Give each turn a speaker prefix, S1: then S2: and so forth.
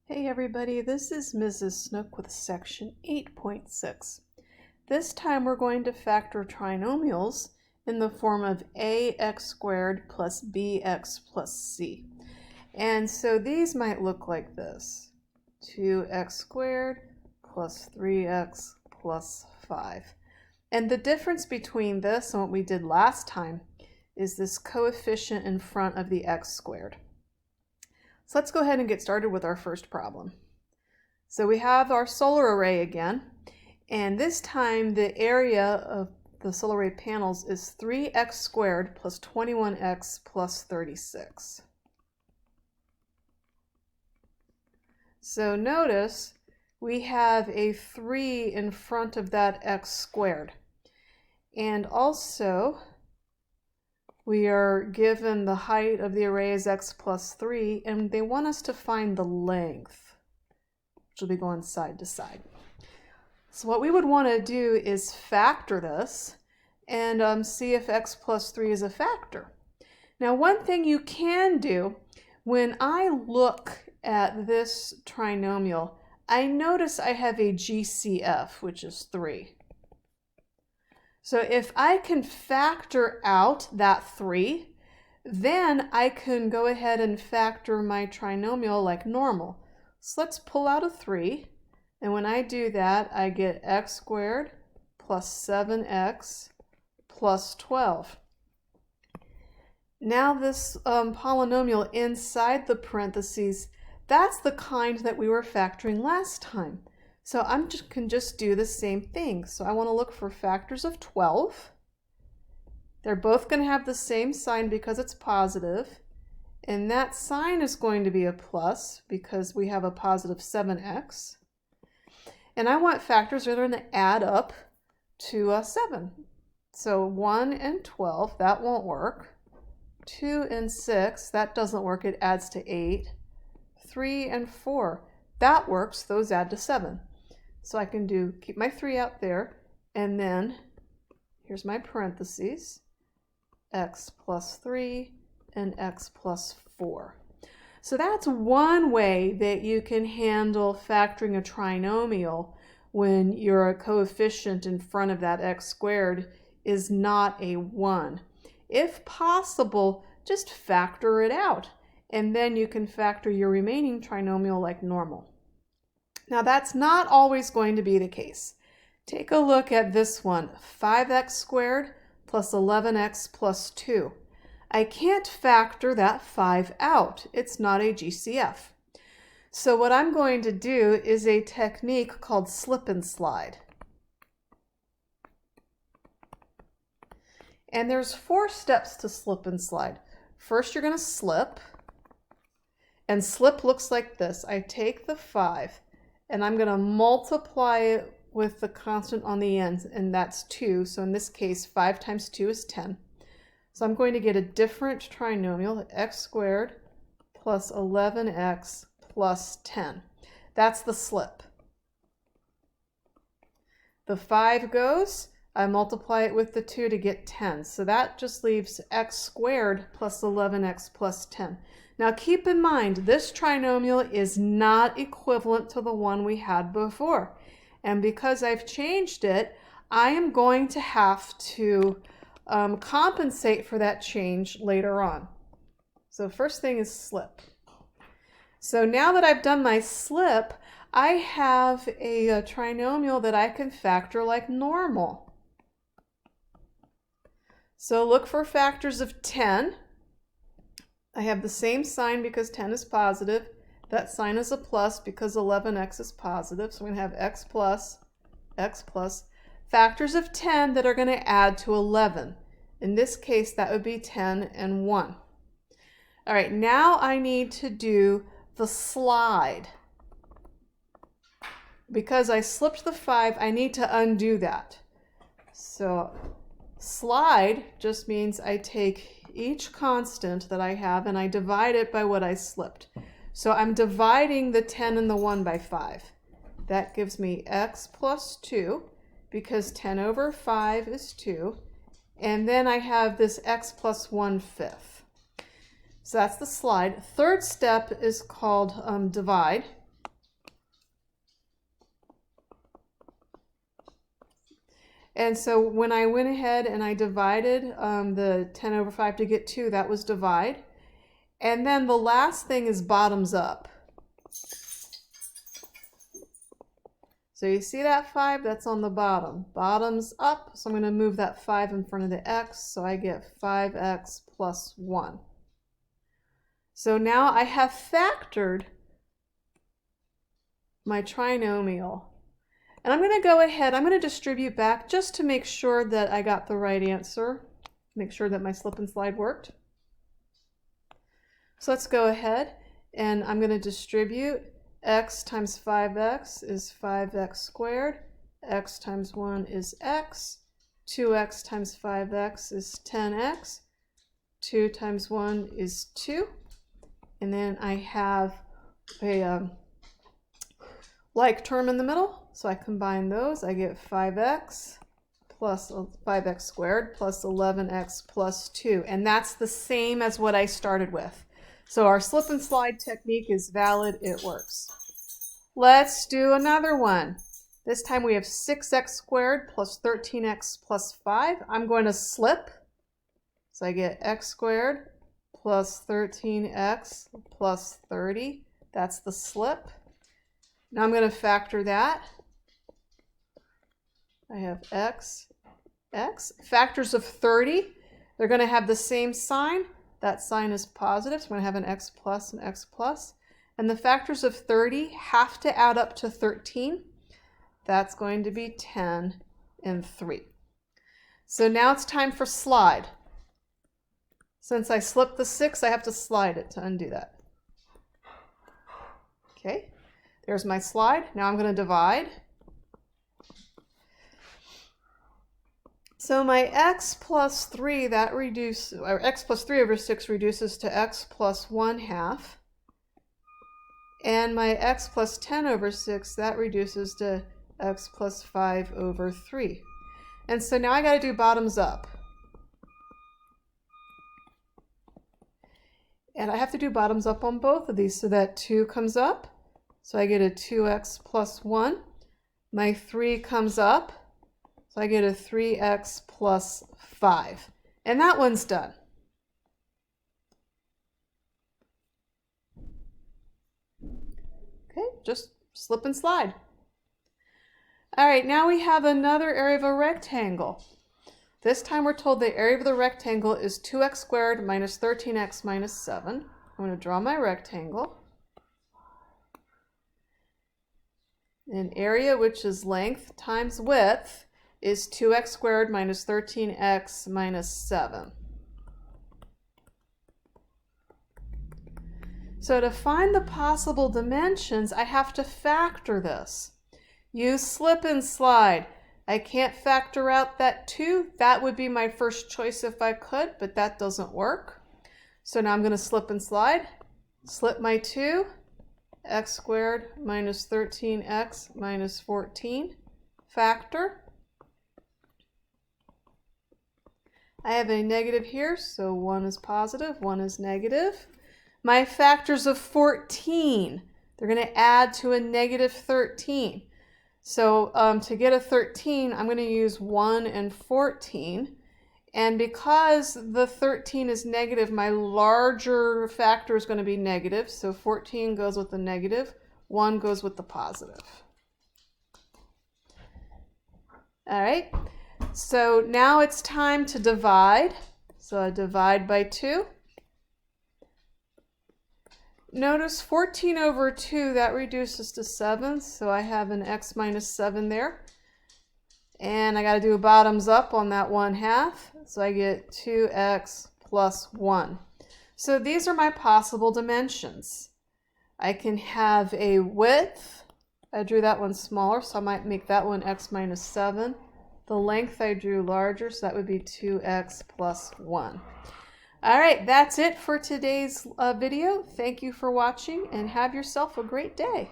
S1: Hey everybody, this is Mrs. Snook with section 8.6. This time we're going to factor trinomials in the form of ax squared plus bx plus c. And so these might look like this. 2x squared plus 3x plus 5. And the difference between this and what we did last time is this coefficient in front of the x squared. So let's go ahead and get started with our first problem. So we have our solar array again, and this time the area of the solar array panels is 3x squared plus 21x plus 36. So notice we have a 3 in front of that x squared. And also we are given the height of the array is x plus 3, and they want us to find the length, which will be going side to side. So what we would want to do is factor this and see if x plus 3 is a factor. Now, one thing you can do, when I look at this trinomial, I notice I have a GCF, which is 3. So if I can factor out that 3, then I can go ahead and factor my trinomial like normal. So let's pull out a 3, and when I do that, I get x squared plus 7x plus 12. Now this polynomial inside the parentheses, that's the kind that we were factoring last time. So I can just do the same thing. So I want to look for factors of 12. They're both going to have the same sign because it's positive. And that sign is going to be a plus because we have a positive 7x. And I want factors that are going to add up to 7. So 1 and 12, that won't work. 2 and 6, that doesn't work. It adds to 8. 3 and 4, that works. Those add to 7. So I can keep my 3 out there, and then here's my parentheses, x plus 3 and x plus 4. So that's one way that you can handle factoring a trinomial when your coefficient in front of that x squared is not a 1. If possible, just factor it out, and then you can factor your remaining trinomial like normal. Now that's not always going to be the case. Take a look at this one, 5x squared plus 11x plus 2. I can't factor that 5 out. It's not a GCF. So what I'm going to do is a technique called slip and slide. And there's 4 steps to slip and slide. First, you're going to slip, and slip looks like this. I take the 5, and I'm going to multiply it with the constant on the end, and that's 2. So in this case, 5 times 2 is 10. So I'm going to get a different trinomial, x squared plus 11x plus 10. That's the slip. The 5 goes, I multiply it with the 2 to get 10. So that just leaves x squared plus 11x plus 10. Now keep in mind, this trinomial is not equivalent to the one we had before. And because I've changed it, I am going to have to compensate for that change later on. So first thing is slip. So now that I've done my slip, I have a trinomial that I can factor like normal. So look for factors of 10. I have the same sign because 10 is positive. That sign is a plus because 11x is positive. So I'm going to have x plus, factors of 10 that are going to add to 11. In this case, that would be 10 and 1. All right, now I need to do the slide. Because I slipped the 5, I need to undo that. So slide just means I take each constant that I have and I divide it by what I slipped. So I'm dividing the 10 and the 1 by 5. That gives me x plus 2 because 10 over 5 is 2. And then I have this x plus 1/5. So that's the slide. Third step is called divide. And so when I went ahead and I divided the 10 over 5 to get 2, that was divide. And then the last thing is bottoms up. So you see that 5? That's on the bottom. Bottoms up, so I'm going to move that 5 in front of the x, so I get 5x plus 1. So now I have factored my trinomial. And I'm going to go ahead, I'm going to distribute back just to make sure that I got the right answer. Make sure that my slip and slide worked. So let's go ahead and I'm going to distribute. X times 5x is 5x squared. X times 1 is x. 2x times 5x is 10x. 2 times 1 is 2. And then I have a like term in the middle. So I combine those. I get 5x plus 5x squared plus 11x plus 2. And that's the same as what I started with. So our slip and slide technique is valid, it works. Let's do another one. This time we have 6x squared plus 13x plus 5. I'm going to slip. So I get x squared plus 13x plus 30. That's the slip. Now I'm going to factor that. I have x. Factors of 30, they're going to have the same sign. That sign is positive, so I'm going to have an x plus and x plus. And the factors of 30 have to add up to 13. That's going to be 10 and 3. So now it's time for slide. Since I slipped the 6, I have to slide it to undo that. Okay, there's my slide. Now I'm going to divide. So my x plus 3, that reduces, or x plus 3 over 6 reduces to x plus 1/2. And my x plus 10 over 6, that reduces to x plus 5 over 3. And so now I got to do bottoms up. And I have to do bottoms up on both of these, so that 2 comes up. So I get a 2x plus 1. My 3 comes up. So I get a 3x plus 5. And that one's done. Okay, just slip and slide. All right, now we have another area of a rectangle. This time we're told the area of the rectangle is 2x squared minus 13x minus 7. I'm going to draw my rectangle. And area, which is length times width, is 2x squared minus 13x minus 7. So to find the possible dimensions, I have to factor this. Use slip and slide. I can't factor out that 2. That would be my first choice if I could, but that doesn't work. So now I'm going to slip and slide. Slip my 2. X squared minus 13x minus 14. Factor. I have a negative here, so 1 is positive, 1 is negative. My factors of 14, they're going to add to a negative 13. So to get a 13, I'm going to use 1 and 14. And because the 13 is negative, my larger factor is going to be negative. So 14 goes with the negative, 1 goes with the positive. All right. So now it's time to divide. So I divide by 2. Notice 14 over 2, that reduces to 7. So I have an x minus 7 there. And I got to do a bottoms up on that 1/2. So I get 2x plus 1. So these are my possible dimensions. I can have a width. I drew that one smaller, so I might make that one x minus 7. The length I drew larger, so that would be 2x plus 1. All right, that's it for today's video. Thank you for watching and have yourself a great day.